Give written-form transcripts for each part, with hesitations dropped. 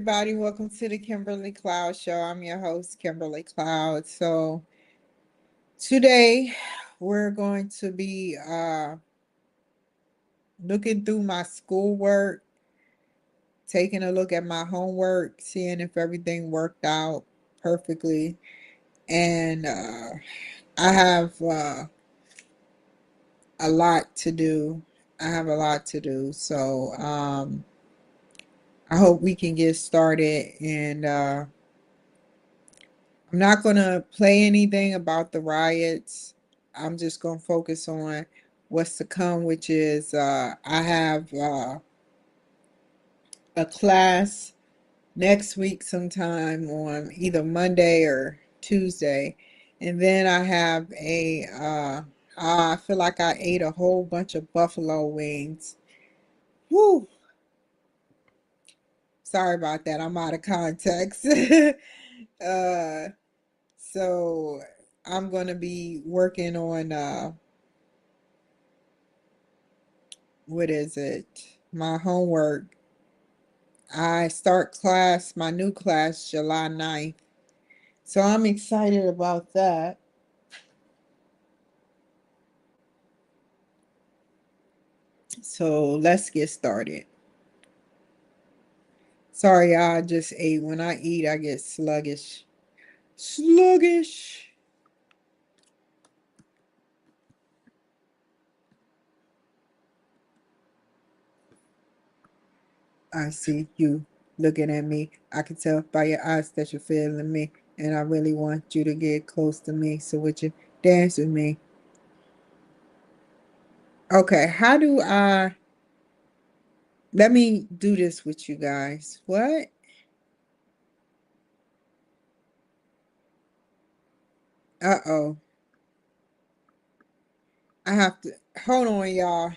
everybody. Welcome to the Kimberly Cloud Show. I'm your host, Kimberly Cloud. So today we're going to be looking through my schoolwork, taking a look at my homework, seeing if everything worked out perfectly. And I have a lot to do. I have a lot to do. So I hope we can get started. And I'm not going to play anything about the riots. I'm just going to focus on what's to come, which is I have a class next week sometime on either Monday or Tuesday. And then I have I feel like I ate a whole bunch of buffalo wings. Whew. Sorry about that. I'm out of context. uh, so I'm going to be working on what is it? My homework. I start my new class, July 9th. So I'm excited about that. So let's get started. Sorry, I just ate. When I eat, I get sluggish. Sluggish. I see you looking at me. I can tell by your eyes that you're feeling me. And I really want you to get close to me. So would you dance with me? Okay, how do I... Let me do this with you guys. What? Uh-oh. I have to... Hold on, y'all.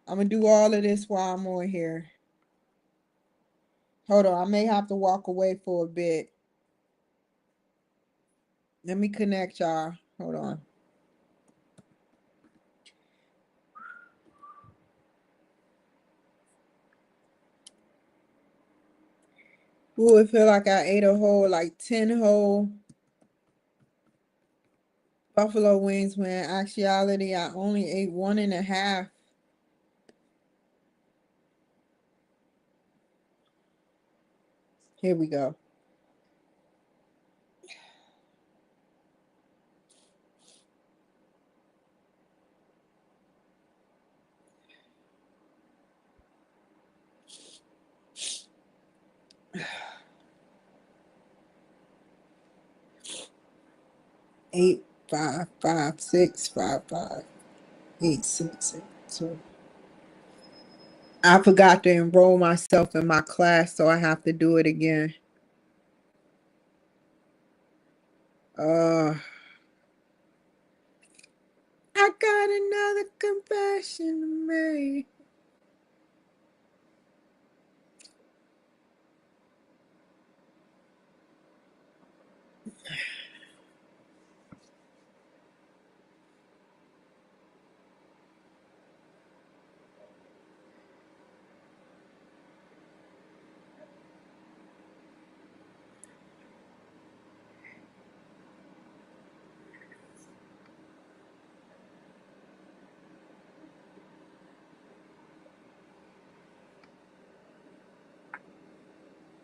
I'm going to do all of this while I'm on here. Hold on. I may have to walk away for a bit. Let me connect y'all. Hold on. Ooh, it feel like I ate a whole, like 10 whole buffalo wings when in actuality I only ate 1.5. Here we go. Eight, 5, 5, 6, 5, 5, 8, 6, 8, 2. I forgot to enroll myself in my class, so I have to do it again. I got another confession to make.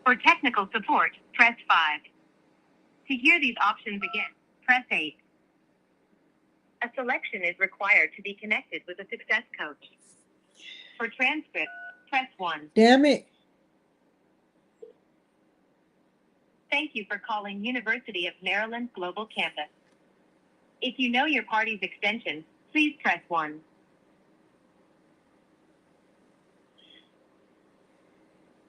For technical support, press 5. To hear these options again, press 8. A selection is required to be connected with a success coach. For transcripts, press 1. Damn it. Thank you for calling University of Maryland Global Campus. If you know your party's extension, please press 1.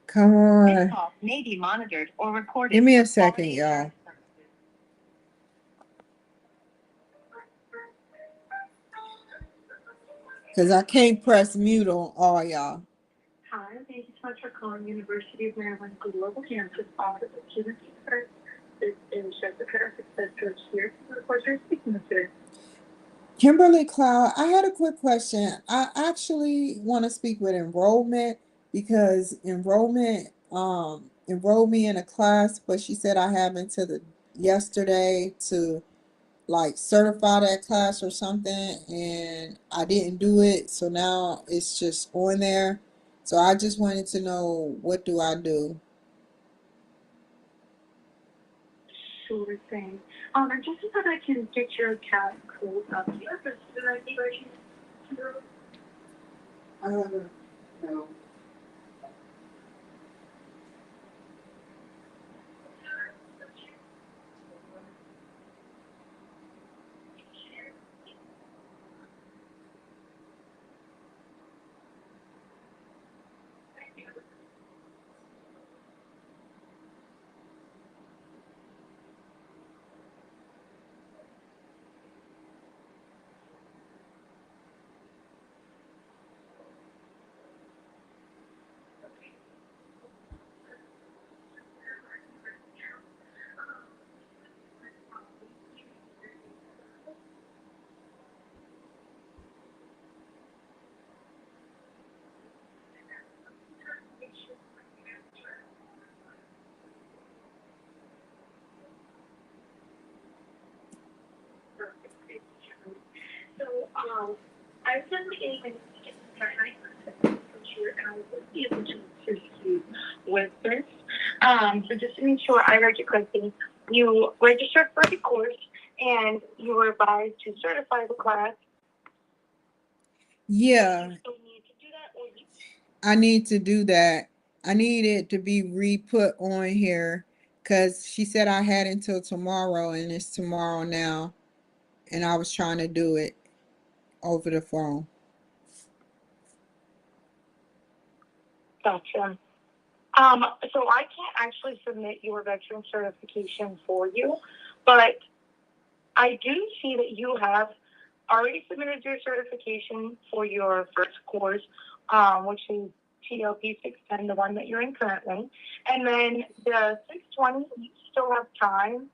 Come This on. call may be monitored or recorded. Give me a for second, quality y'all. assurance purposes. Because I can't press mute on all y'all. Hi, thank you so much for calling University of Maryland Global Campus Office of Human Resources. This is Jessica, Success Coach here. Of course, you're speaking with today. Kimberly Cloud, I had a quick question. I actually want to speak with enrollment because enrollment enroll me in a class, but she said I have until the yesterday to like certify that class or something, and I didn't do it, so now it's just on there. So I just wanted to know, what do I do? Sure thing. And just so that I can get your account closed up here, but should I be ready to? No. So, I've done the computer and I will be able to assist you with this. So just to make sure I read you correctly, you registered for the course and you were advised to certify the class. Yeah, You still need to do that, or you I need to do that. I need it to be re-put on here because she said I had until tomorrow, and it's tomorrow now, and I was trying to do it over the phone. gotcha. So I can't actually submit your veteran certification for you, but I do see that you have already submitted your certification for your first course, which is TLP 610, the one that you're in currently. And then the 620, you still have time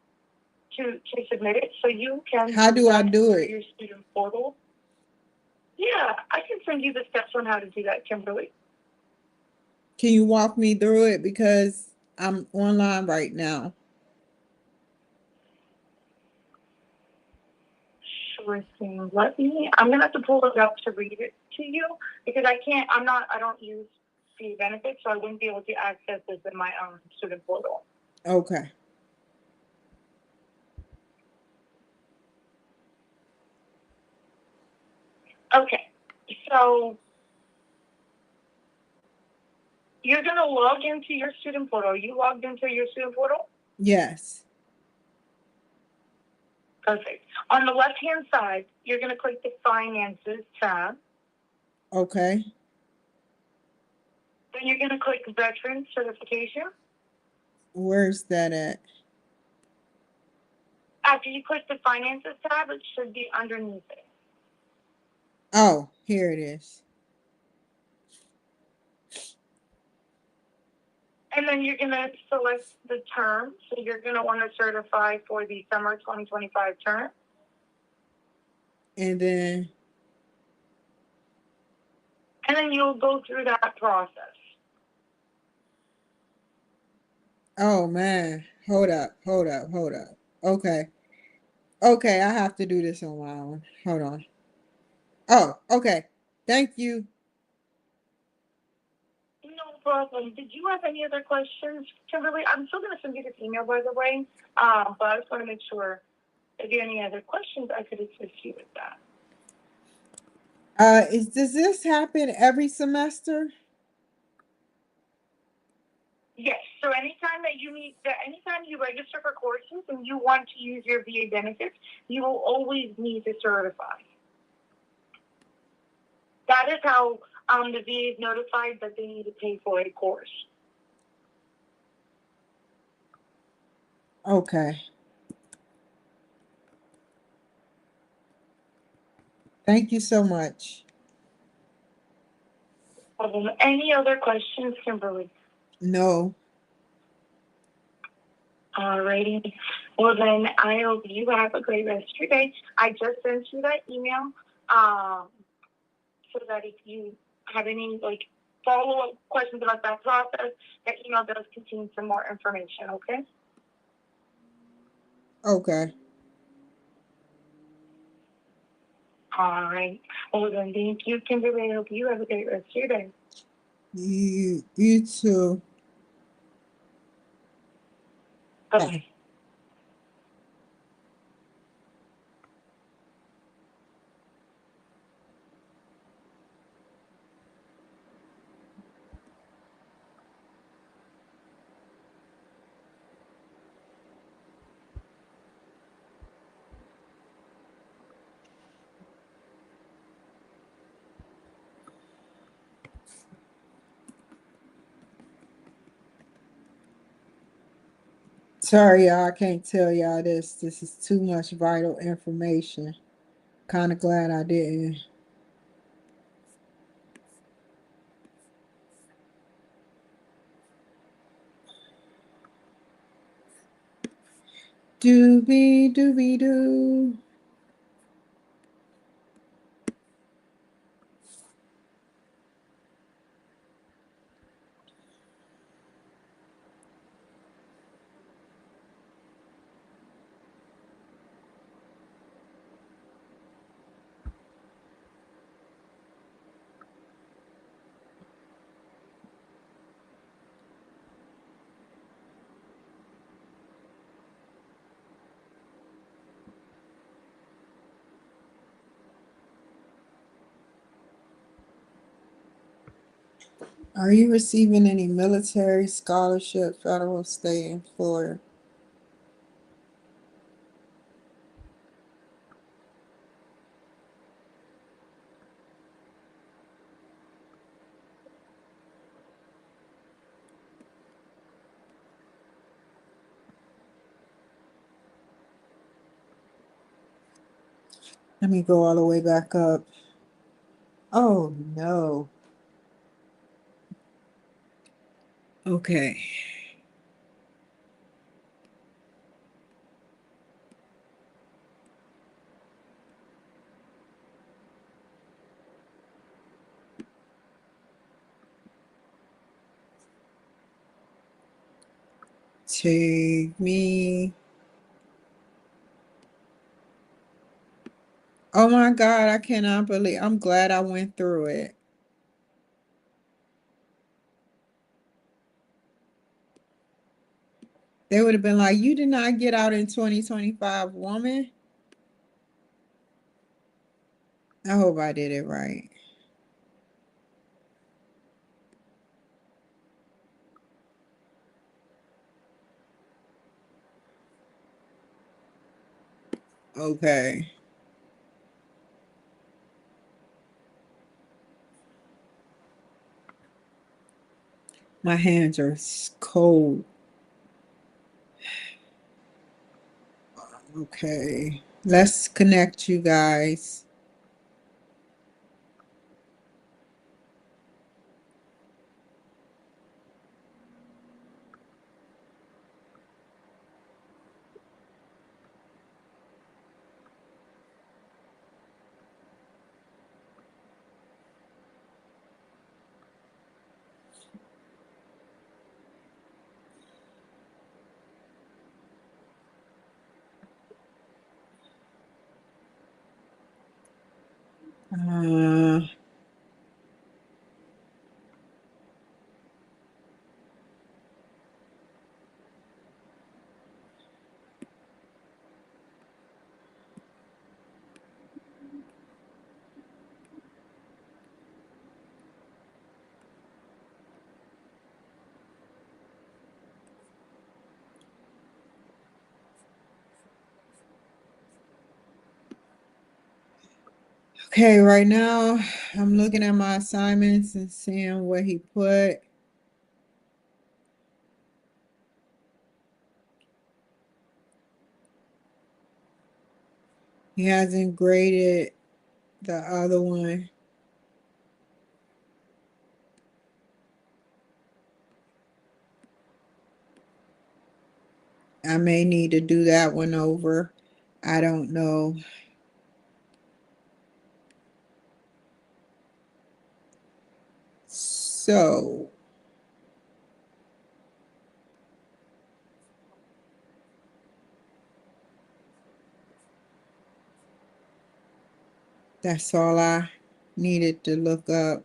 to submit it, so you can How do do I that do through it? your student portal. Yeah, I can send you the steps on how to do that, Kimberly. Can you walk me through it because I'm online right now? Sure thing. I'm gonna have to pull it up to read it to you because I don't use fee benefits, so I wouldn't be able to access this in my own student portal. Okay. Okay, so you're gonna log into your student portal. You logged into your student portal? Yes. Perfect. On the left-hand side, you're gonna click the Finances tab. Okay. Then you're gonna click Veteran Certification. Where's that at? After you click the Finances tab, it should be underneath it. Oh, here it is. And then you're going to select the term. So you're going to want to certify for the summer 2025 term. And then, And then you'll go through that process. oh man, hold up, hold up, hold up. Okay. Okay, I have to do this on my own. Hold on. Oh, okay. Thank you. No problem. Did you have any other questions, Kimberly? I'm still going to send you this email, by the way. But I just want to make sure if you have any other questions, I could assist you with that. Does this happen every semester? Yes. So anytime you register for courses and you want to use your VA benefits, you will always need to certify. That is how the VA is notified that they need to pay for a course. Okay. Thank you so much. Any other questions, Kimberly? No. Alrighty. Well, then I hope you have a great rest of your day. I just sent you that email so that if you have any follow-up questions about that process, that email does contain some more information, okay? Okay. All right. Well, then, thank you, Kimberly. I hope you have a great rest of your day. You too. Bye-bye. Sorry, y'all. I can't tell y'all this. This is too much vital information. Kind of glad I didn't. Doobie doobie doo. Are you receiving any military scholarship, federal, state, employer? Let me go all the way back up. Oh no. Okay. Take me. Oh my God, I cannot believe. I'm glad I went through it. They would have been like, you did not get out in 2025, woman. I hope I did it right. Okay. My hands are cold. Okay. Let's connect you guys. Uh, okay, right now I'm looking at my assignments and seeing what he put. He hasn't graded the other one. I may need to do that one over. I don't know. So that's all I needed to look up.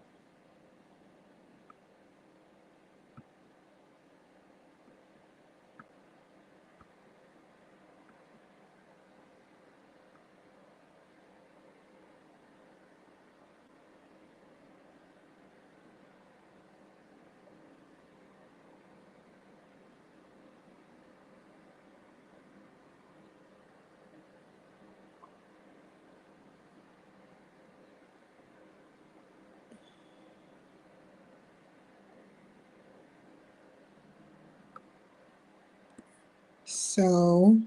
So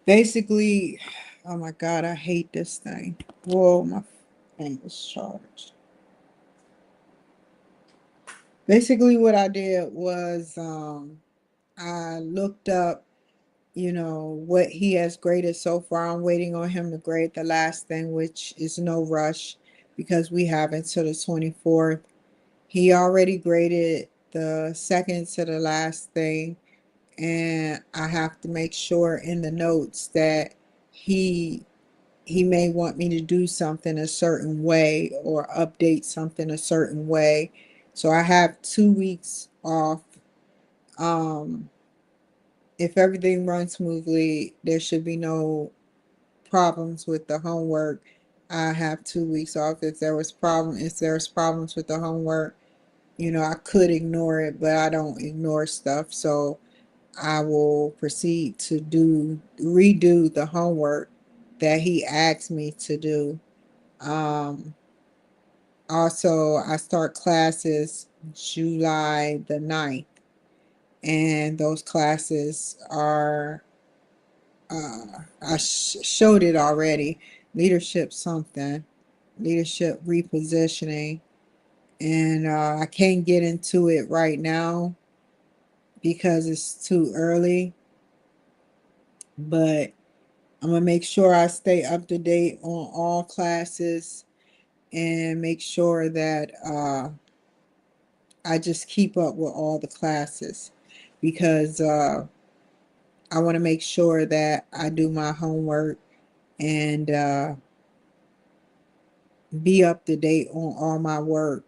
basically, oh my God, I hate this thing. Whoa, my thing is charged. Basically, what I did was I looked up, what he has graded so far. I'm waiting on him to grade the last thing, which is no rush because we have until the 24th. He already graded the second to the last thing, and I have to make sure in the notes that he he may want me to do something a certain way or update something a certain way. So I have 2 weeks off. Um, if everything runs smoothly, there should be no problems with the homework. I have 2 weeks off. If there's problems with the homework, I could ignore it, but I don't ignore stuff. So I will proceed to redo the homework that he asked me to do. Um, Also, I start classes July the 9th, and those classes are, I showed it already, leadership something, leadership repositioning, and I can't get into it right now because it's too early, but I'm gonna make sure I stay up to date on all classes and make sure that I just keep up with all the classes because I want to make sure that I do my homework and be up to date on all my work.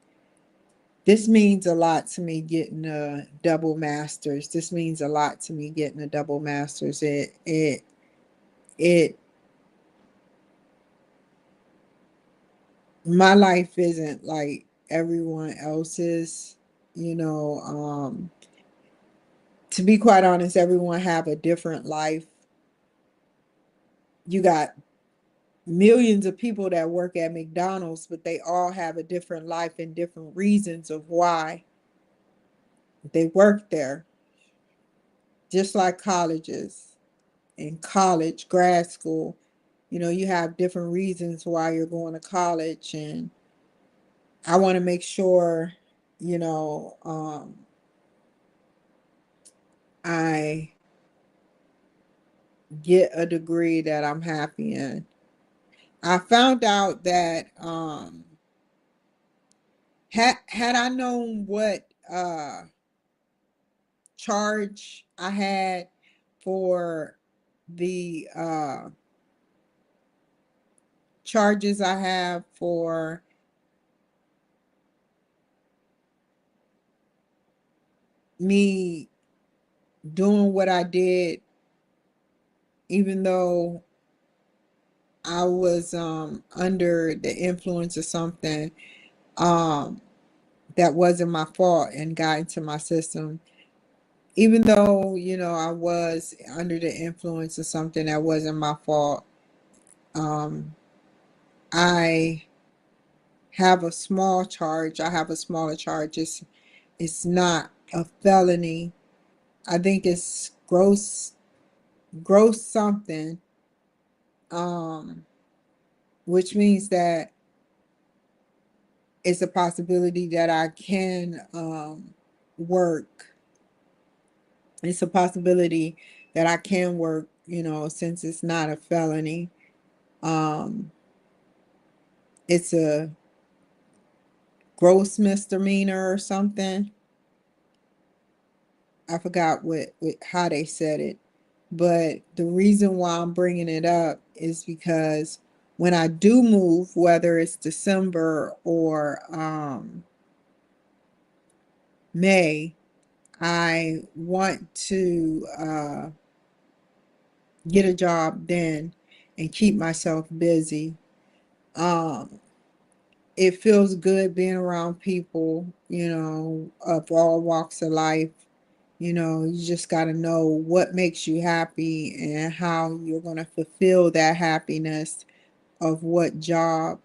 This means a lot to me getting a double masters. This means a lot to me getting a double masters. It My life isn't like everyone else's, you know. To be quite honest, everyone have a different life. You got millions of people that work at McDonald's, but they all have a different life and different reasons of why they work there. Just like colleges, in college, grad school, you have different reasons why you're going to college. And I want to make sure, you know, I get a degree that I'm happy in. I found out that had I known what charge I had for the charges I have for me doing what I did, even though I was under the influence of something um that wasn't my fault and got into my system. Even though, I was under the influence of something that wasn't my fault, um, I have a small charge. I have a smaller charge. It's not a felony. I think it's gross something, um, which means that it's a possibility that I can work. It's a possibility that I can work, since it's not a felony. Um, it's a gross misdemeanor or something. I forgot what how they said it. But the reason why I'm bringing it up is because when I do move, whether it's December or May, I want to get a job then and keep myself busy. Um, it feels good being around people, of all walks of life. You just got to know what makes you happy and how you're going to fulfill that happiness of what job.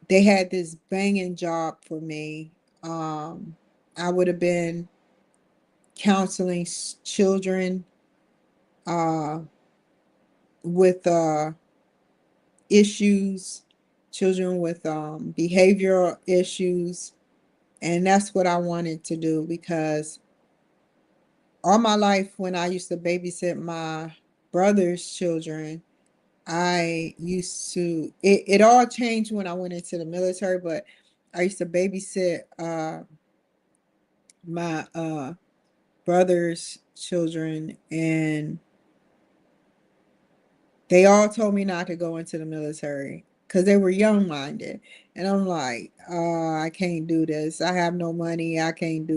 They had this banging job for me. I would have been counseling children uh, with issues, children with behavioral issues. And that's what I wanted to do because all my life, when I used to babysit my brother's children, I used to, it all changed when I went into the military, but I used to babysit my brother's children, and they all told me not to go into the military because they were young minded. And I'm like, I can't do this. I have no money. I can't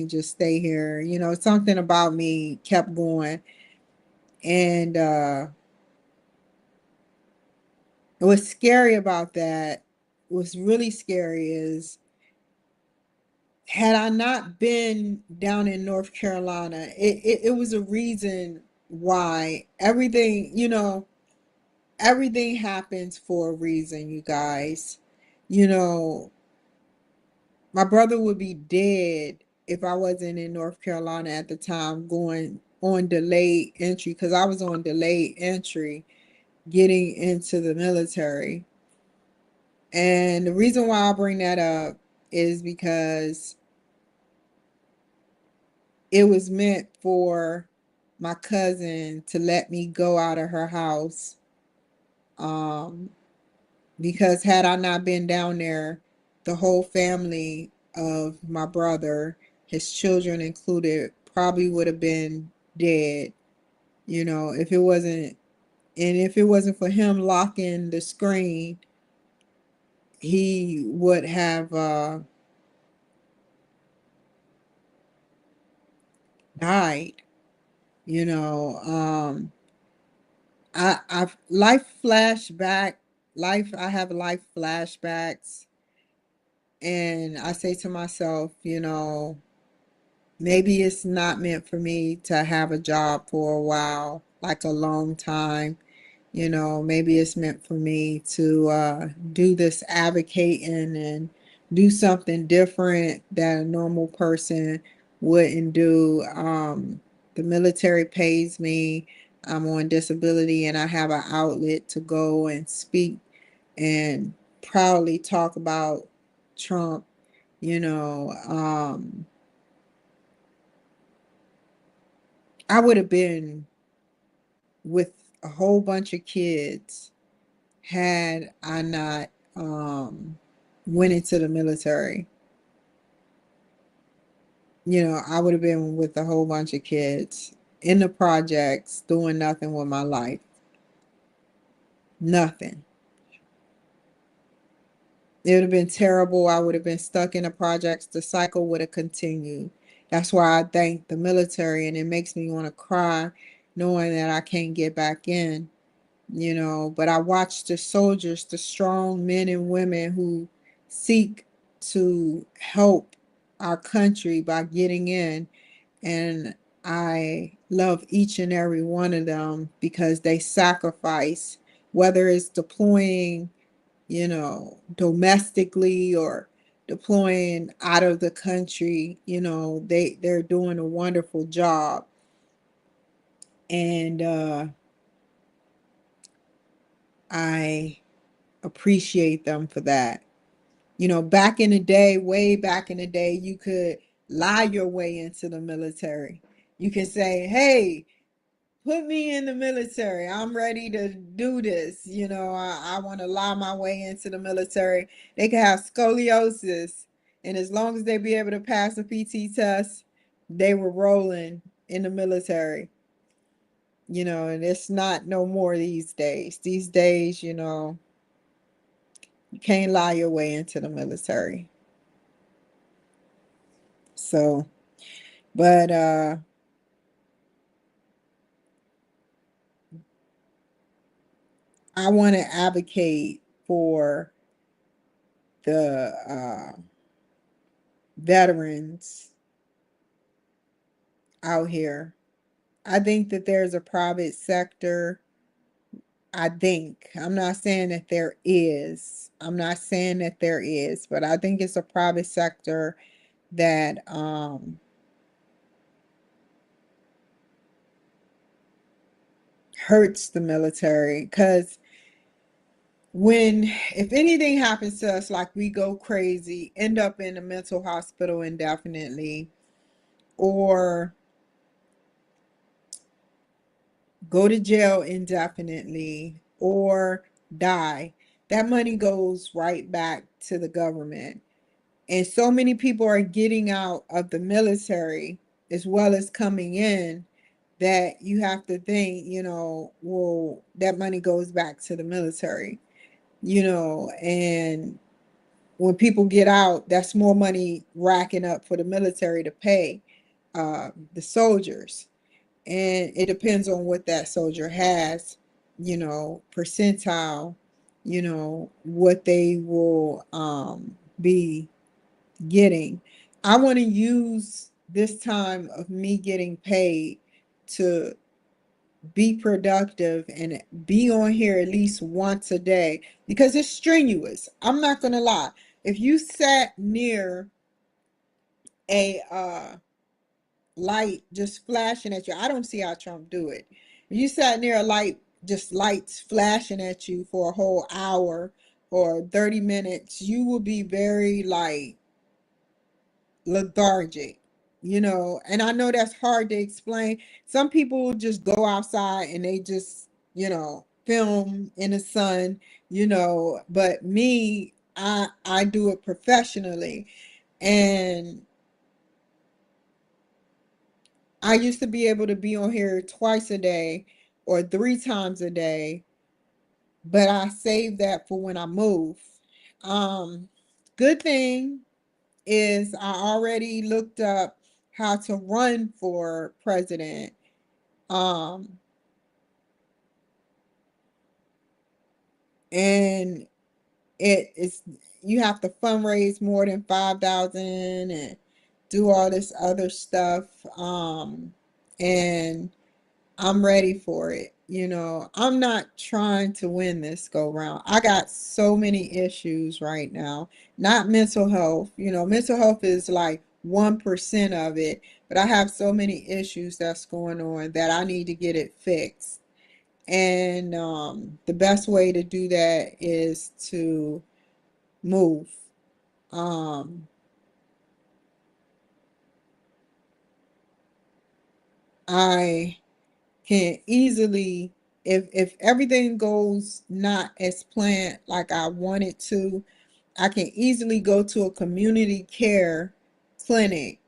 just stay here. Something about me kept going. And what's scary about that, what's really scary is, had I not been down in North Carolina, it was a reason why everything happens for a reason, you guys. You know, my brother would be dead if I wasn't in North Carolina at the time going on delayed entry, because I was on delayed entry getting into the military. And the reason why I bring that up is because it was meant for my cousin to let me go out of her house. Um, because had I not been down there, the whole family of my brother, his children included, probably would have been dead. If it wasn't, and if it wasn't for him locking the screen, he would have died. You know, I've I have life flashbacks, and I say to myself, maybe it's not meant for me to have a job for a while, like a long time. Maybe it's meant for me to do this advocating and do something different that a normal person wouldn't do. The military pays me. I'm on disability, and I have an outlet to go and speak and proudly talk about Trump. You know, I would have been with a whole bunch of kids had I not went into the military. I would have been with a whole bunch of kids in the projects doing nothing with my life. Nothing. It would have been terrible. I would have been stuck in the projects. The cycle would have continued. That's why I thank the military, and it makes me want to cry knowing that I can't get back in. But I watch the soldiers, the strong men and women who seek to help our country by getting in. And I love each and every one of them because they sacrifice, whether it's deploying, domestically or deploying out of the country. They're doing a wonderful job. And I appreciate them for that. Back in the day, way back in the day, you could lie your way into the military. You can say, hey, put me in the military. I'm ready to do this. I want to lie my way into the military. They can have scoliosis, and as long as they be able to pass a PT test, they were rolling in the military. And it's not no more these days. These days, you can't lie your way into the military. So, but I want to advocate for the veterans out here. I think that there's a private sector. I think. I'm not saying that there is. I'm not saying that there is, but I think it's a private sector that hurts the military, because if anything happens to us, like we go crazy, end up in a mental hospital indefinitely, or go to jail indefinitely, or die, that money goes right back to the government. And so many people are getting out of the military as well as coming in, that you have to think, well, that money goes back to the military, and when people get out, that's more money racking up for the military to pay the soldiers. And it depends on what that soldier has, percentile, what they will be getting. I want to use this time of me getting paid to be productive and be on here at least once a day, because it's strenuous. I'm not going to lie. If you sat near a light just flashing at you, I don't see how Trump do it. If you sat near a light, just lights flashing at you for a whole hour or 30 minutes, you will be very like lethargic, and I know that's hard to explain. Some people just go outside and they just, film in the sun, but me, I do it professionally. And I used to be able to be on here twice a day or three times a day, but I saved that for when I move. um Good thing is I already looked up how to run for president. Um, and it's you have to fundraise more than 5,000 and do all this other stuff. And I'm ready for it. I'm not trying to win this go round. I got so many issues right now. Not mental health. Mental health is like 1% of it, but I have so many issues that's going on that I need to get it fixed. And the best way to do that is to move. Um, I can easily, if everything goes not as planned like I want it to, I can easily go to a community care clinic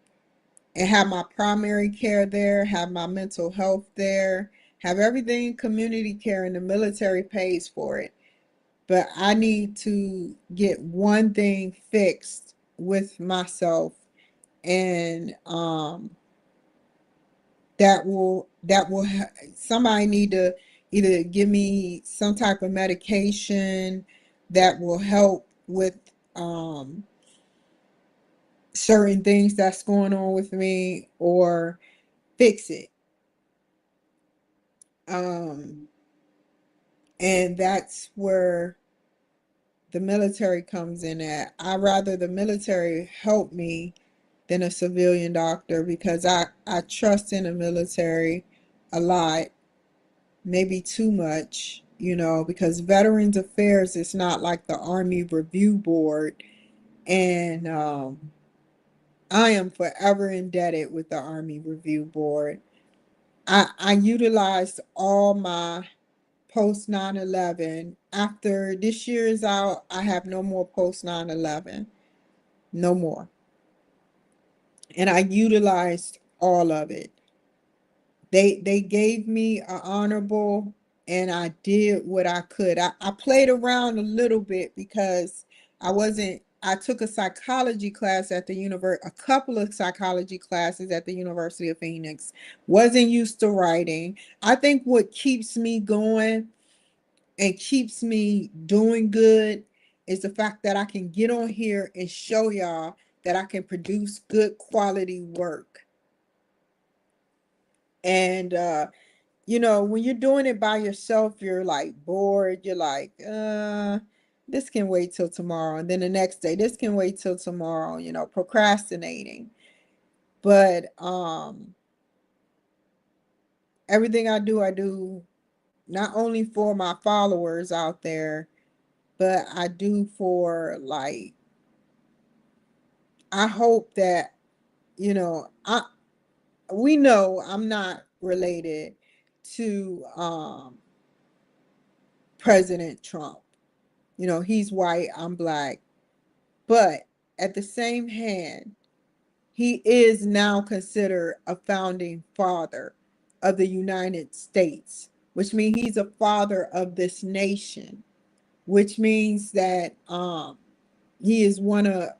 and have my primary care there, have my mental health there, have everything community care, and the military pays for it. But I need to get one thing fixed with myself, and somebody need to either give me some type of medication that will help with um certain things that's going on with me, or fix it. um and that's where the military comes in at. I rather the military help me than a civilian doctor, because I trust in the military a lot, maybe too much, because Veterans Affairs is not like the Army Review Board. And I am forever indebted with the Army Review Board. I utilized all my post 9/11. After this year is out, I have no more post 9/11. No more. And I utilized all of it. They gave me an honorable, and I did what I could. I played around a little bit because I took a psychology class at the a couple of psychology classes at the University of Phoenix. Wasn't used to writing. I think what keeps me going and keeps me doing good is the fact that I can get on here and show y'all that I can produce good quality work. And when you're doing it by yourself, you're like bored. You're like, this can wait till tomorrow. And then the next day, this can wait till tomorrow, procrastinating. But everything I do not only for my followers out there, but I do for like, I hope that, we know I'm not related to President Trump. He's white, I'm black. But at the same hand, he is now considered a founding father of the United States, which means he's a father of this nation, which means that he is one of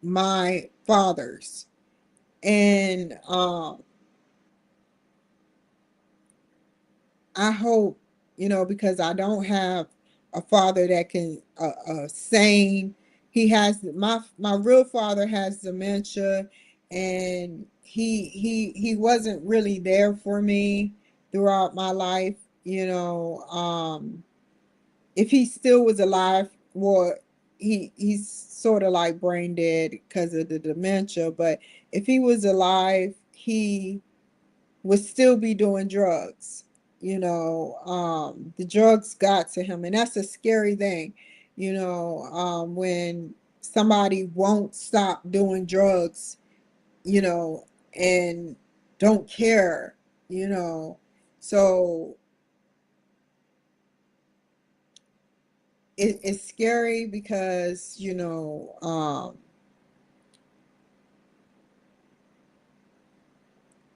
my fathers. And I hope, because I don't have a father that can sane. He has my real father has dementia, and he wasn't really there for me throughout my life. If he still was alive, well, he's sort of like brain dead because of the dementia. But if he was alive, he would still be doing drugs. The drugs got to him, and that's a scary thing. When somebody won't stop doing drugs, and don't care, so it's scary because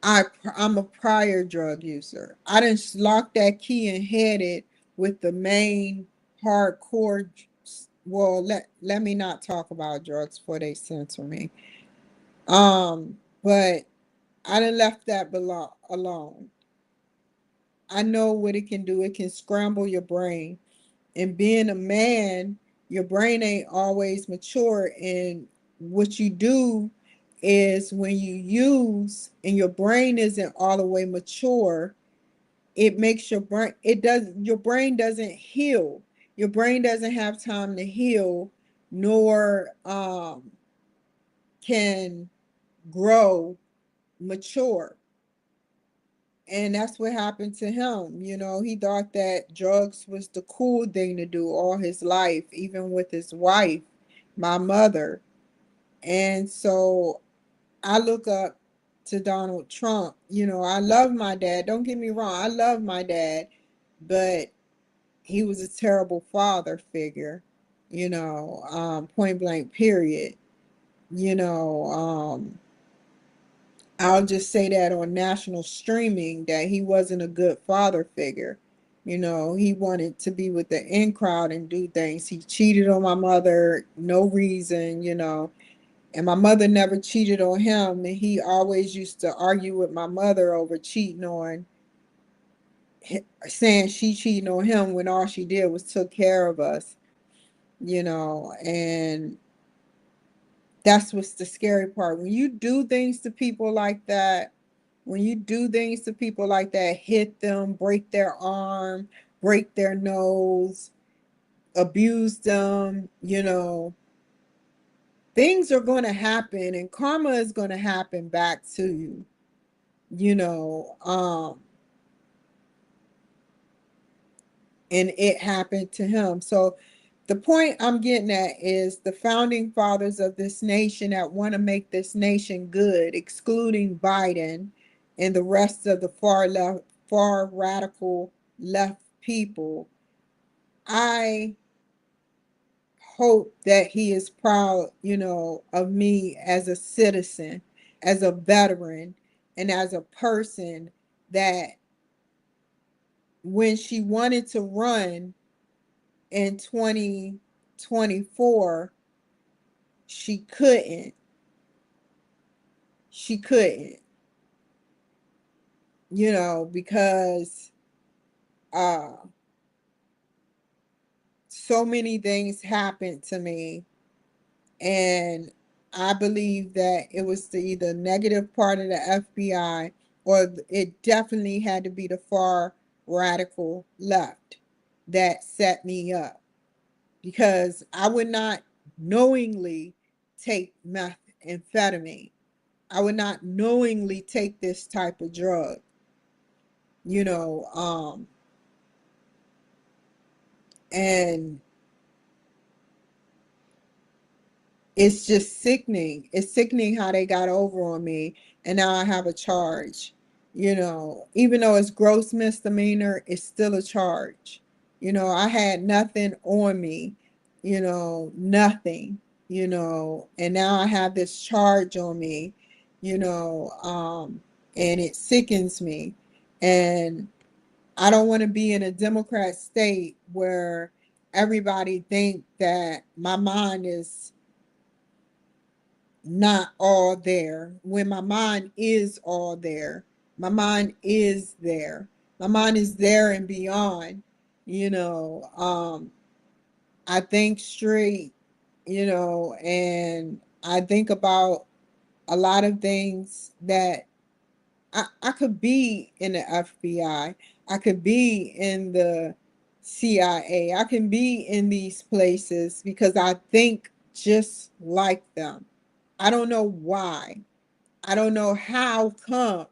I'm a prior drug user. I didn't lock that key and headed with the main hardcore. Well, let me not talk about drugs before they censor me. But I done left that alone. I know what it can do. It can scramble your brain. And being a man, your brain ain't always mature. And what you do is when you use and your brain isn't all the way mature, it makes your brain doesn't heal. Your brain doesn't have time to heal, nor can grow, mature. And that's what happened to him. He thought that drugs was the cool thing to do all his life, even with his wife, my mother. And so I look up to Donald Trump. I love my dad. Don't get me wrong. I love my dad, but he was a terrible father figure, point blank, period. You know, I'll just say that on national streaming that he wasn't a good father figure. He wanted to be with the in crowd and do things. He cheated on my mother, no reason, and my mother never cheated on him. And he always used to argue with my mother over cheating on, saying she cheated on him when all she did was took care of us, and that's what's the scary part. When you do things to people like that, hit them, break their arm, break their nose, abuse them, things are going to happen and karma is going to happen back to you, you know, and it happened to him. So the point I'm getting at is the founding fathers of this nation that want to make this nation good, excluding Biden and the rest of the far left, far radical left people, I hope that he is proud, of me as a citizen, as a veteran, and as a person that when she wanted to run in 2024, she couldn't. She couldn't, because uh so many things happened to me, and I believe that it was the either negative part of the FBI, or it definitely had to be the far radical left that set me up, because I would not knowingly take methamphetamine. I would not knowingly take this type of drug, you know, um, and it's just sickening. It's sickening how they got over on me, and now I have a charge. Even though it's gross misdemeanor, it's still a charge. I had nothing on me, nothing, and now I have this charge on me, you know, um, and it sickens me. And I don't want to be in a Democrat state where everybody think that my mind is not all there, when my mind is all there. My mind is there. My mind is there and beyond. I think straight, and I think about a lot of things that I could be in the FBI. I could be in the CIA. I can be in these places because I think just like them. I don't know why. I don't know how come.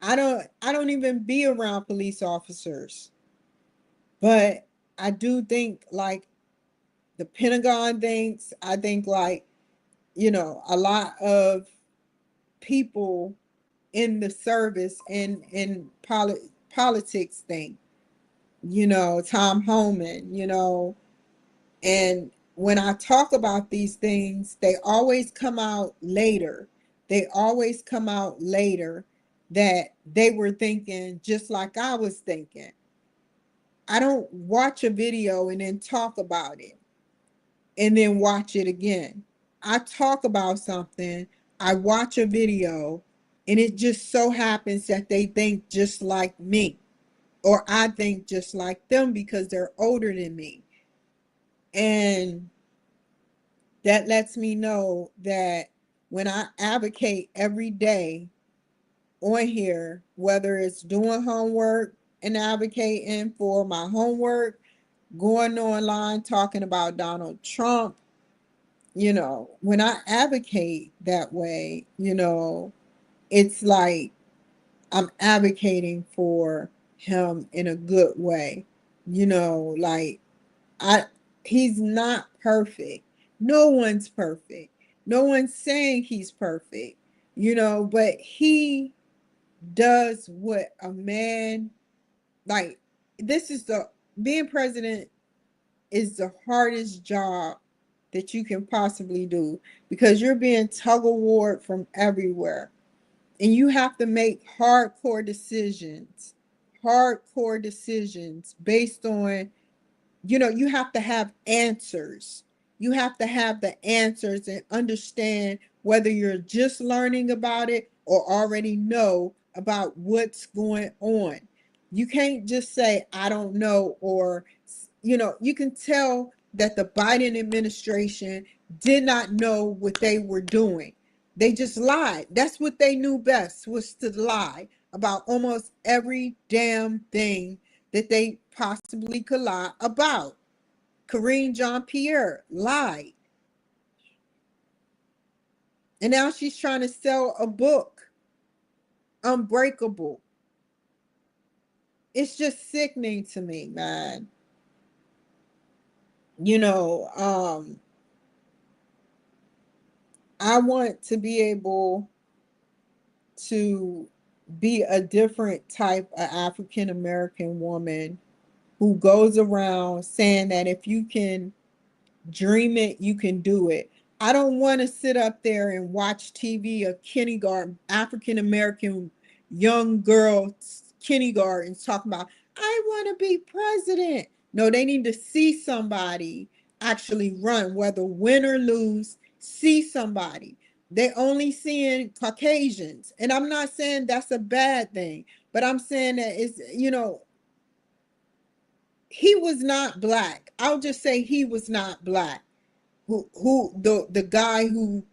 I don't even be around police officers. But I do think like the Pentagon thinks, I think like, a lot of people in the service and in politics think, Tom Homan, and when I talk about these things, they always come out later. They always come out later that they were thinking just like I was thinking. I don't watch a video and then talk about it and then watch it again. I talk about something, I watch a video, and it just so happens that they think just like me, or I think just like them because they're older than me. And that lets me know that when I advocate every day on here, whether it's doing homework and advocating for my homework, going online talking about Donald Trump, when I advocate that way, it's like I'm advocating for him in a good way. Like I he's not perfect. No one's perfect. No one's saying he's perfect, but he does what a man, like, this is the being president is the hardest job that you can possibly do, because you're being tug of war from everywhere, and you have to make hardcore decisions based on, you have to have answers. You have to have the answers and understand whether you're just learning about it or already know about what's going on. You can't just say, I don't know, or, you can tell that the Biden administration did not know what they were doing. They just lied. That's what they knew best, was to lie about almost every damn thing that they possibly could lie about. Karine Jean-Pierre lied. And now she's trying to sell a book, Unbreakable. It's just sickening to me, man. You know, um, I want to be able to be a different type of African American woman who goes around saying that if you can dream it, you can do it. I don't want to sit up there and watch TV, a kindergarten, African American young girl kindergarten talking about, I want to be president. No, they need to see somebody actually run, whether win or lose, see somebody. They only seeing Caucasians. And I'm not saying that's a bad thing, but I'm saying that it's, he was not black. I'll just say he was not black. The guy who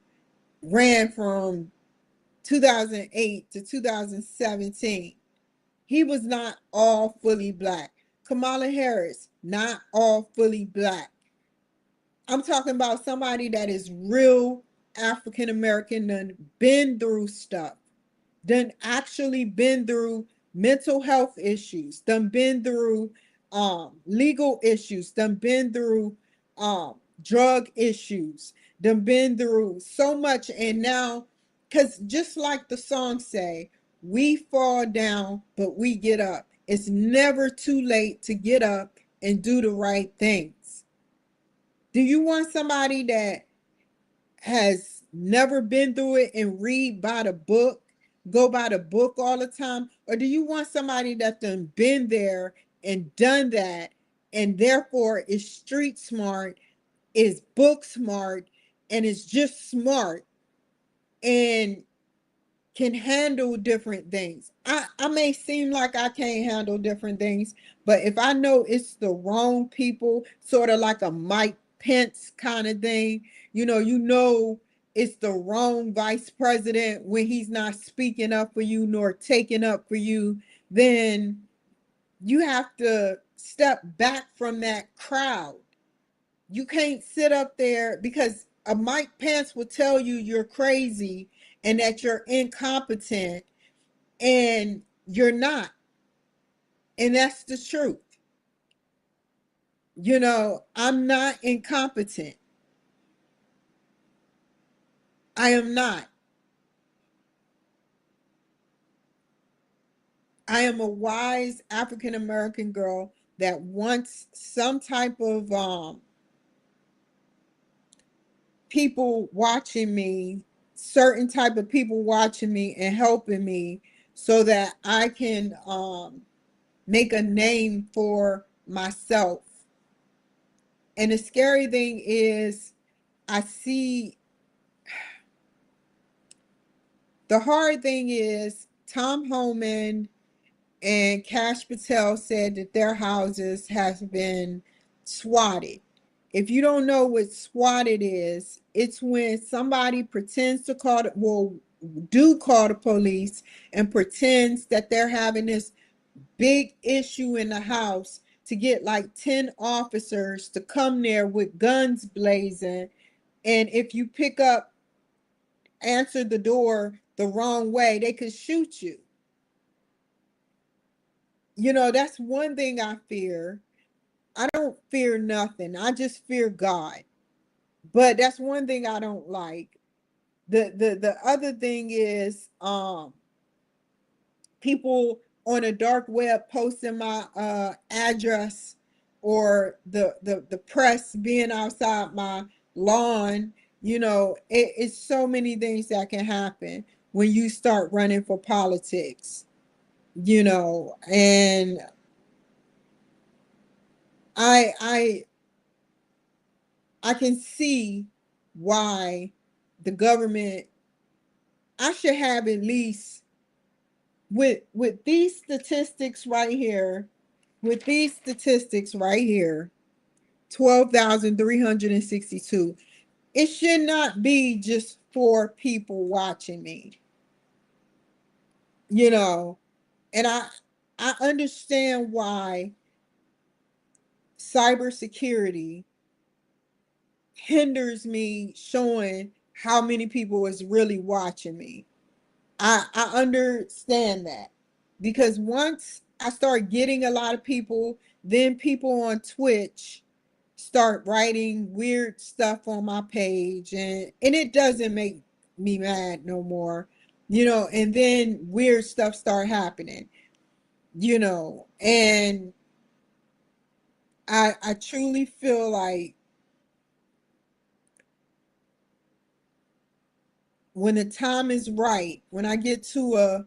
ran from 2008 to 2017, he was not all fully black. Kamala Harris, not all fully black. I'm talking about somebody that is real African American, done been through stuff, done actually been through mental health issues, done been through legal issues, done been through drug issues, done been through so much. And now, because just like the song say, we fall down, but we get up. It's never too late to get up and do the right things. Do you want somebody that has never been through it and read by the book, go by the book all the time? Or do you want somebody that's done been there and done that, and therefore is street smart, is book smart, and is just smart and can handle different things? I may seem like I can't handle different things, but if I know it's the wrong people, sort of like a Mike Pence kind of thing, you know it's the wrong vice president when he's not speaking up for you nor taking up for you, then you have to step back from that crowd. You can't sit up there because a Mike Pence will tell you you're crazy and that you're incompetent, and you're not. And that's the truth. I'm not incompetent. I am not. I am a wise African American girl that wants some type of people watching me, certain type of people watching me and helping me so that I can make a name for myself. And the scary thing is, I see, the hard thing is Tom Homan and Cash Patel said that their houses have been swatted. If you don't know what swatted is, it's when somebody pretends to call the police and pretends that they're having this big issue in the house to get like 10 officers to come there with guns blazing. And if you answer the door the wrong way, they could shoot you. That's one thing I fear. I don't fear nothing. I just fear God. But that's one thing I don't like. The other thing is people on a dark web posting my address, or the press being outside my lawn. It's so many things that can happen when you start running for politics. And I I can see why the government, I should have at least, with these statistics right here, 12,362, it should not be just 4 people watching me. And I understand why cybersecurity hinders me showing how many people is really watching me. I understand that, because once I start getting a lot of people, then people on Twitch start writing weird stuff on my page, and it doesn't make me mad no more. and then weird stuff start happening, and I truly feel like when the time is right, when I get to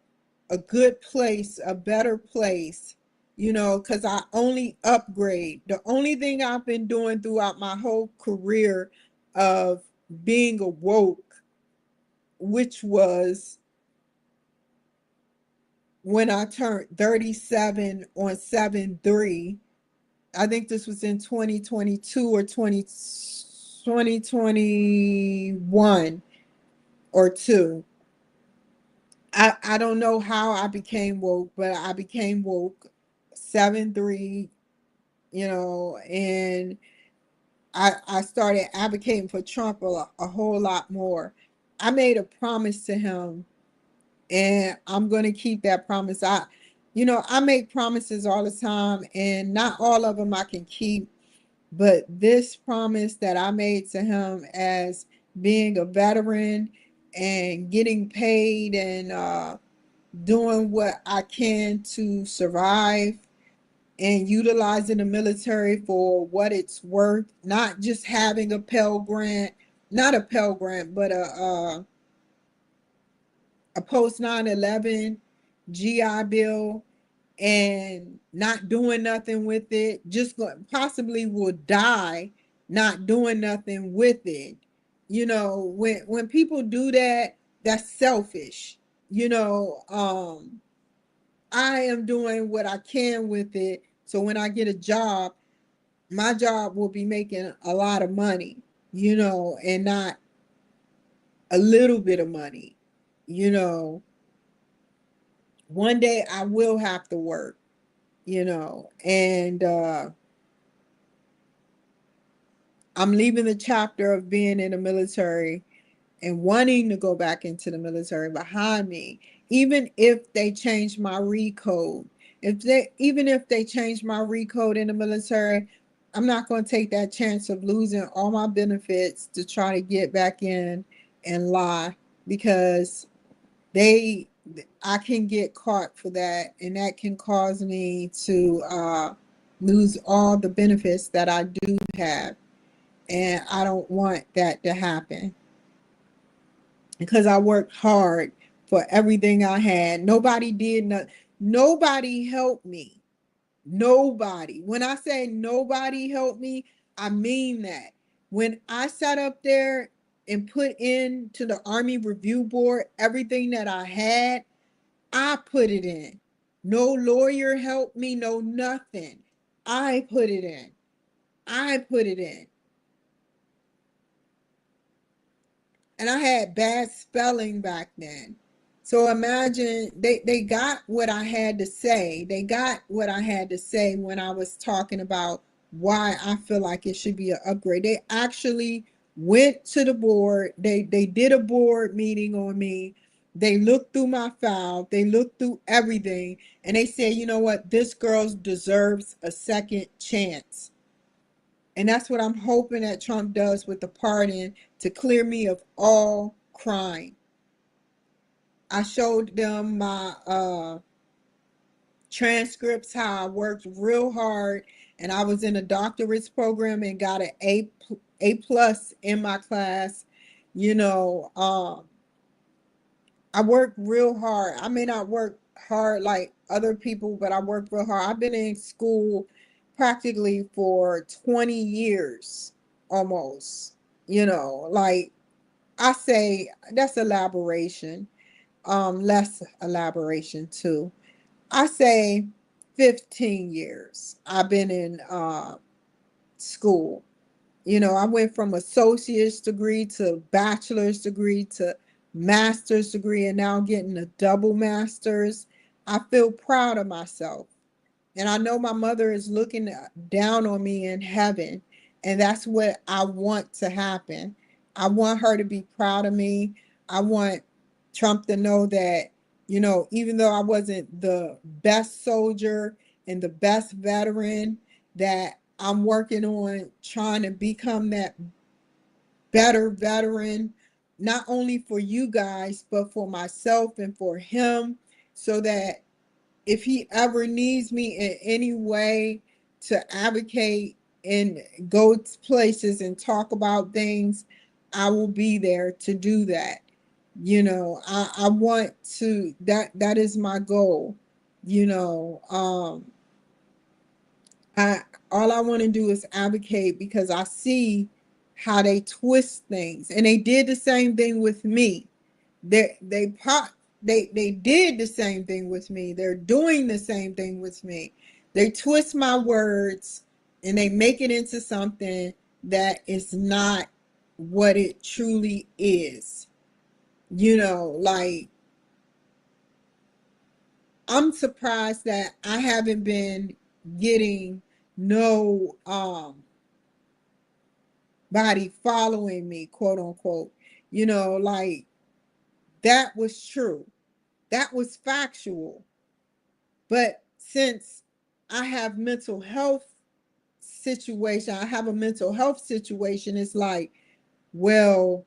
a good place, a better place, because I only upgrade. The only thing I've been doing throughout my whole career of being awoke, which was when I turned 37 on 7/3. I think this was in 2022 or 2021 or 2. I don't know how I became woke, but I became woke 7/3, and I started advocating for Trump a whole lot more. I made a promise to him, and I'm going to keep that promise. I make promises all the time, and not all of them I can keep, but this promise that I made to him as being a veteran and getting paid and doing what I can to survive and utilizing the military for what it's worth, not just having a Pell Grant, not a Pell Grant, but a post 9/11 GI Bill, and not doing nothing with it, just possibly will die not doing nothing with it. When people do that, that's selfish. I am doing what I can with it. So when I get a job, my job will be making a lot of money, and not a little bit of money. You know, one day I will have to work, and I'm leaving the chapter of being in the military and wanting to go back into the military behind me, even if they change my recode. Even if they change my recode in the military, I'm not going to take that chance of losing all my benefits to try to get back in and lie, because they I can get caught for that, and that can cause me to lose all the benefits that I do have, and I don't want that to happen, because I worked hard for everything I had. Nobody did nothing. Nobody helped me. Nobody. When I say nobody helped me, I mean that. When I sat up there and put into the Army Review Board everything that I had, I put it in. No lawyer helped me, no nothing. I put it in. I put it in. And I had bad spelling back then. So imagine they got what I had to say. They got what I had to say when I was talking about why I feel like it should be an upgrade. They actually went to the board. They did a board meeting on me. They looked through my file. They looked through everything, and they said, you know what, this girl deserves a second chance. And that's what I'm hoping that Trump does with the pardon, to clear me of all crime. I showed them my transcripts, how I worked real hard, and I was in a doctorate's program and got an A plus in my class. You know, I worked real hard. I may not work hard like other people, but I worked real hard. I've been in school practically for 20 years almost. Like I say, that's elaboration. Less elaboration too. I say 15 years I've been in school. I went from associate's degree to bachelor's degree to master's degree, and now I'm getting a double master's. I feel proud of myself. And I know my mother is looking down on me in heaven. And that's what I want to happen. I want her to be proud of me. I want Trump to know that, even though I wasn't the best soldier and the best veteran, that I'm working on trying to become that better veteran not only for you guys, but for myself and for him, so that if he ever needs me in any way to advocate and go to places and talk about things, I will be there to do that. I want to, that is my goal. You know, I all I want to do is advocate, because I see how they twist things, and they did the same thing with me. They did the same thing with me. They're doing the same thing with me. They twist my words and they make it into something that is not what it truly is. Like, I'm surprised that I haven't been getting no body following me, quote unquote. Like, that was true. That was factual. But since I have I have a mental health situation, it's like, well,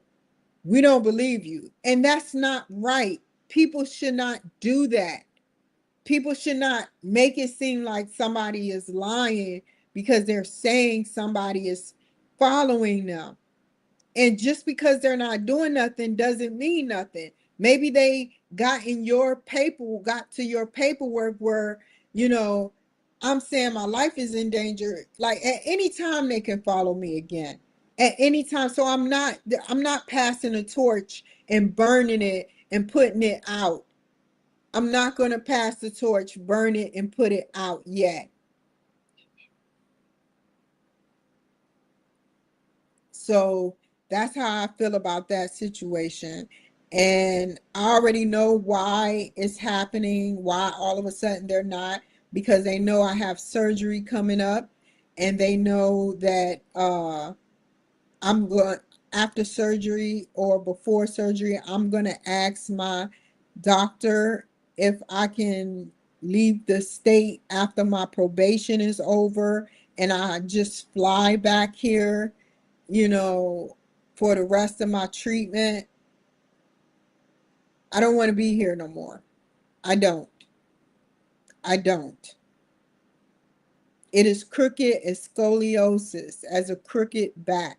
we don't believe you. And that's not right. People should not do that. People should not make it seem like somebody is lying because they're saying somebody is following them. And just because they're not doing nothing doesn't mean nothing. Maybe they got to your paperwork where, you know, I'm saying my life is in danger. Like, at any time they can follow me again. At any time. So I'm not passing a torch and burning it and putting it out. I'm not going to pass the torch, burn it, and put it out yet. So that's how I feel about that situation. And I already know why it's happening, why all of a sudden they're not, because they know I have surgery coming up, and they know that I'm going, after surgery or before surgery, I'm going to ask my doctor if I can leave the state after my probation is over and I just fly back here, you know, for the rest of my treatment. I don't want to be here no more. I don't. I don't. It is crooked as scoliosis, as a crooked back,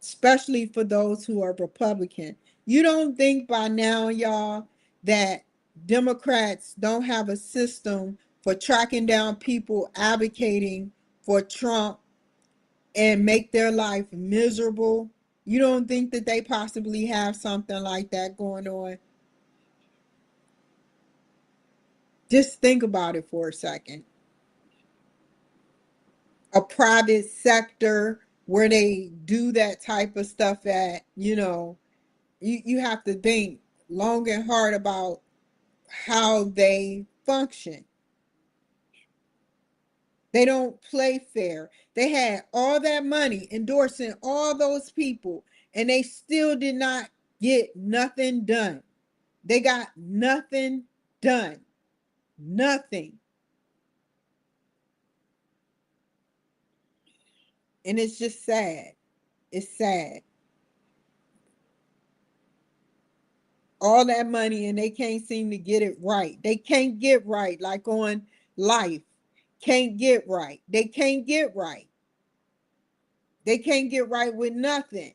especially for those who are Republican. You don't think by now, y'all, that Democrats don't have a system for tracking down people advocating for Trump and make their life miserable? You don't think that they possibly have something like that going on? Just think about it for a second. A private sector where they do that type of stuff at, you have to think long and hard about how they function. They don't play fair. They had all that money endorsing all those people, and they still did not get nothing done. They got nothing done. Nothing. And it's just sad. It's sad. All that money and they can't seem to get it right. They can't get right, like on life. Can't get right. They can't get right. They can't get right with nothing,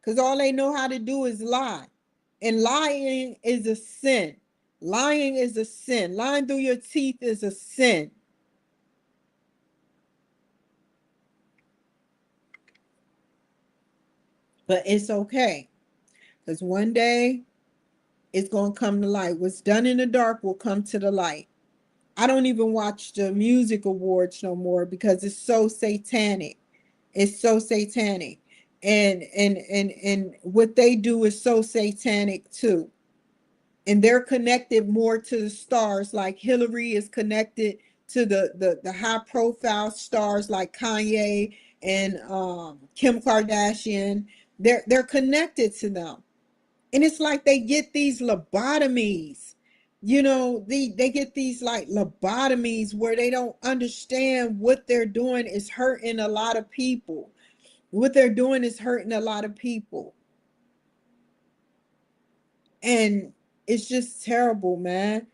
because all they know how to do is lie. And lying is a sin. Lying is a sin. Lying through your teeth is a sin. But it's okay, because one day it's going to come to light. What's done in the dark will come to the light. I don't even watch the music awards no more because it's so satanic. It's so satanic. And what they do is so satanic too. And they're connected more to the stars, like Hillary is connected to the high profile stars like Kanye and Kim Kardashian. They're connected to them. And it's like they get these lobotomies. They get these like lobotomies where they don't understand what they're doing is hurting a lot of people. What they're doing is hurting a lot of people. And it's just terrible, man.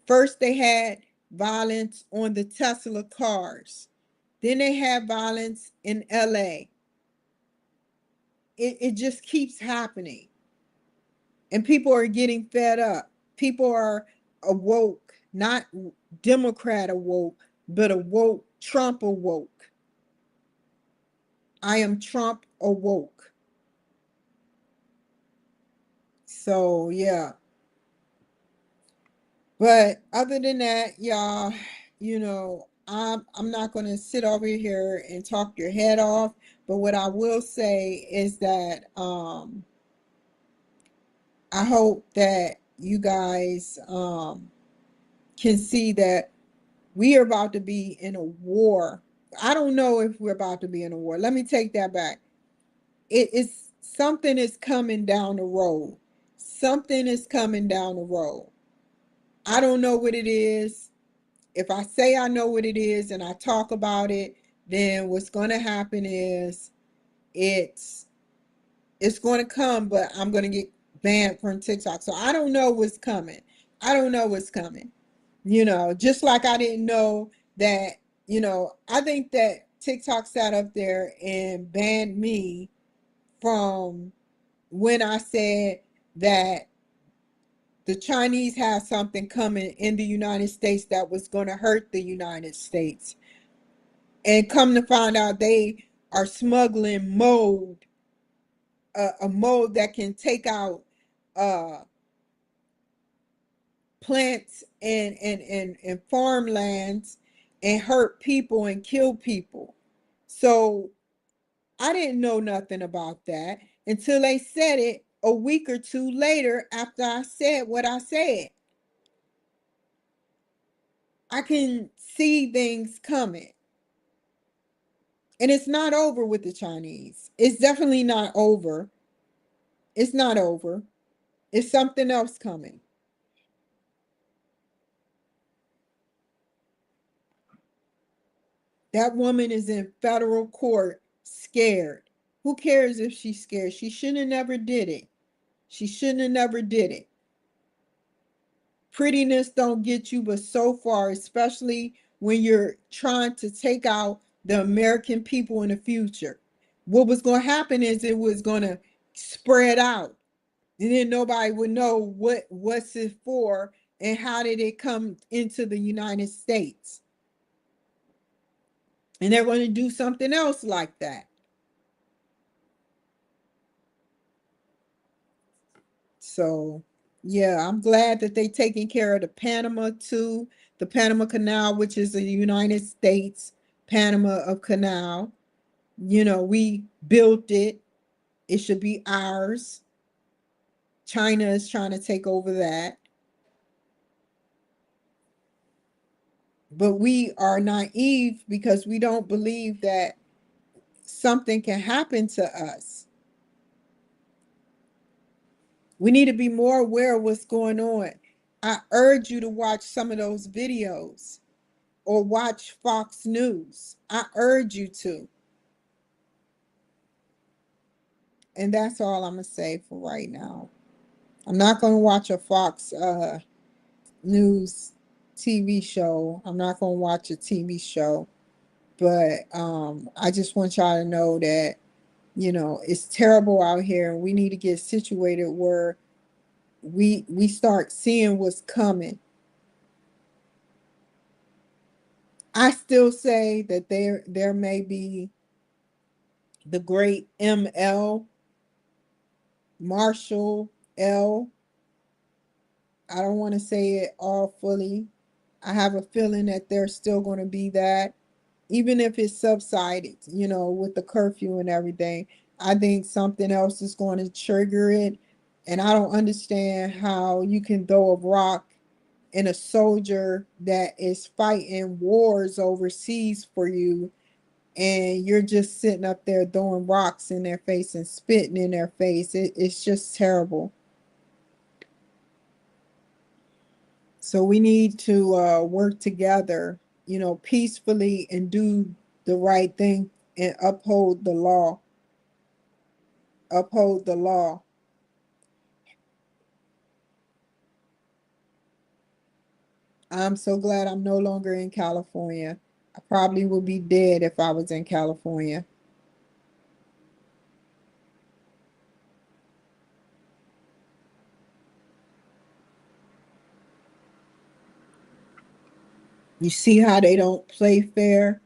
First, they had violence on the Tesla cars. Then they had violence in LA. It just keeps happening. And people are getting fed up. People are awoke, not Democrat awoke, but awoke, Trump awoke. I am Trump awoke. So, yeah. But other than that, y'all, I'm not going to sit over here and talk your head off. But what I will say is that I hope that you guys can see that we are about to be in a war. I don't know if we're about to be in a war. Let me take that back. It is something is coming down the road. Something is coming down the road. I don't know what it is. If I say I know what it is and I talk about it, then what's going to happen is it's it's going to come, but I'm going to get banned from TikTok. So I don't know what's coming. I don't know what's coming. Just like I didn't know that, I think that TikTok sat up there and banned me from when I said that the Chinese have something coming in the United States that was going to hurt the United States. And come to find out they are smuggling mold, a mold that can take out uh, plants and farmlands and hurt people and kill people. So I didn't know nothing about that until they said it a week or two later after I said what I said. I can see things coming. And it's not over with the Chinese. It's definitely not over. It's not over. It's something else coming. That woman is in federal court scared. Who cares if she's scared? She shouldn't have never did it. She shouldn't have never did it. Prettiness don't get you but so far, especially when you're trying to take out the American people in the future. What was going to happen is it was going to spread out. And then nobody would know what's it for and how did it come into the United States. And they're going to do something else like that. So, yeah, I'm glad that they taking care of the Panama too, the Panama Canal, which is the United States Panama of Canal. We built it. It should be ours. China is trying to take over that. But we are naive because we don't believe that something can happen to us. We need to be more aware of what's going on. I urge you to watch some of those videos or watch Fox News. I urge you to. And that's all I'm going to say for right now. I'm not going to watch a Fox News TV show. I'm not going to watch a TV show. But I just want y'all to know that, it's terrible out here and we need to get situated where we start seeing what's coming. I still say that there may be the great ML, Marshall L. I don't want to say it all fully. I have a feeling that there's still going to be that, even if it's subsided, with the curfew and everything. I think something else is going to trigger it. And I don't understand how you can throw a rock in a soldier that is fighting wars overseas for you, and you're just sitting up there throwing rocks in their face and spitting in their face. It's just terrible. So we need to work together, peacefully and do the right thing and uphold the law. Uphold the law. I'm so glad I'm no longer in California. I probably would be dead if I was in California. You see how they don't play fair?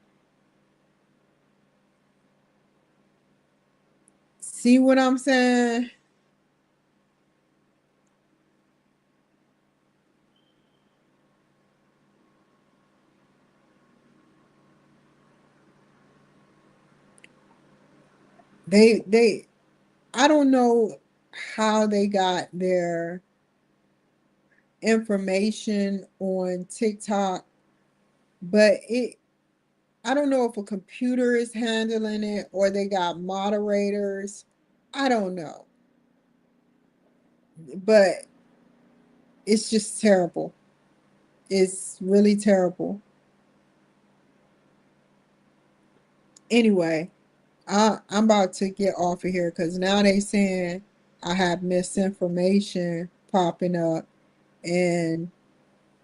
See what I'm saying? They I don't know how they got their information on TikTok, but I don't know if a computer is handling it or they got moderators. I don't know. But it's just terrible. It's really terrible. Anyway, I'm about to get off of here because now they saying I have misinformation popping up, and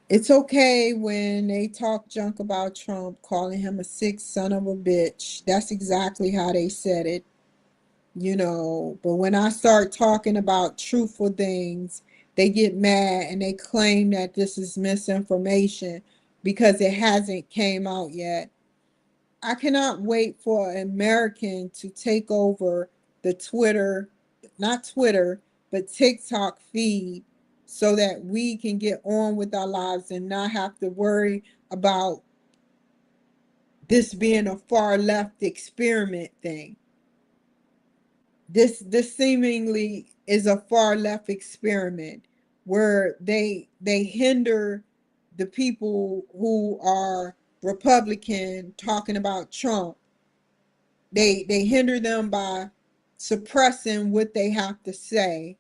it's okay when they talk junk about Trump, calling him a sick son of a bitch. That's exactly how they said it, you know. But when I start talking about truthful things, they get mad and they claim that this is misinformation because it hasn't came out yet. I cannot wait for an American to take over the Twitter, not Twitter, but TikTok feed so that we can get on with our lives and not have to worry about this being a far left experiment thing. This seemingly is a far left experiment where they hinder the people who are Republican talking about Trump. They hinder them by suppressing what they have to say,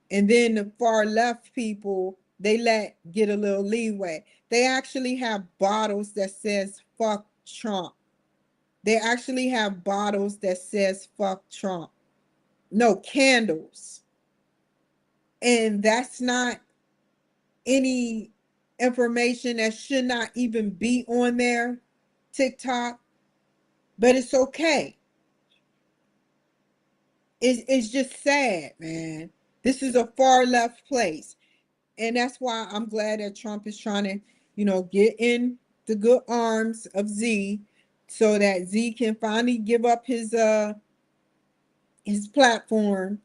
and then the far left people they let get a little leeway. They actually have bottles that says fuck Trump. They actually have bottles that says fuck Trump. No, candles. And that's not any information that should not even be on their TikTok, but it's okay. It's just sad, man. This is a far left place. And that's why I'm glad that Trump is trying to, get in the good arms of Z so that Z can finally give up his platform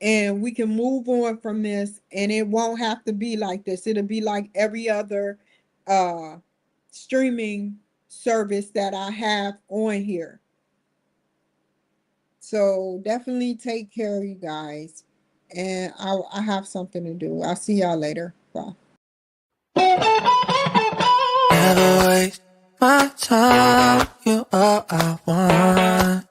and we can move on from this, and it won't have to be like this. It'll be like every other uh streaming service that I have on here. So definitely take care of you guys. And I have something to do. I'll see y'all later. Bye. Never waste my time, you all I want.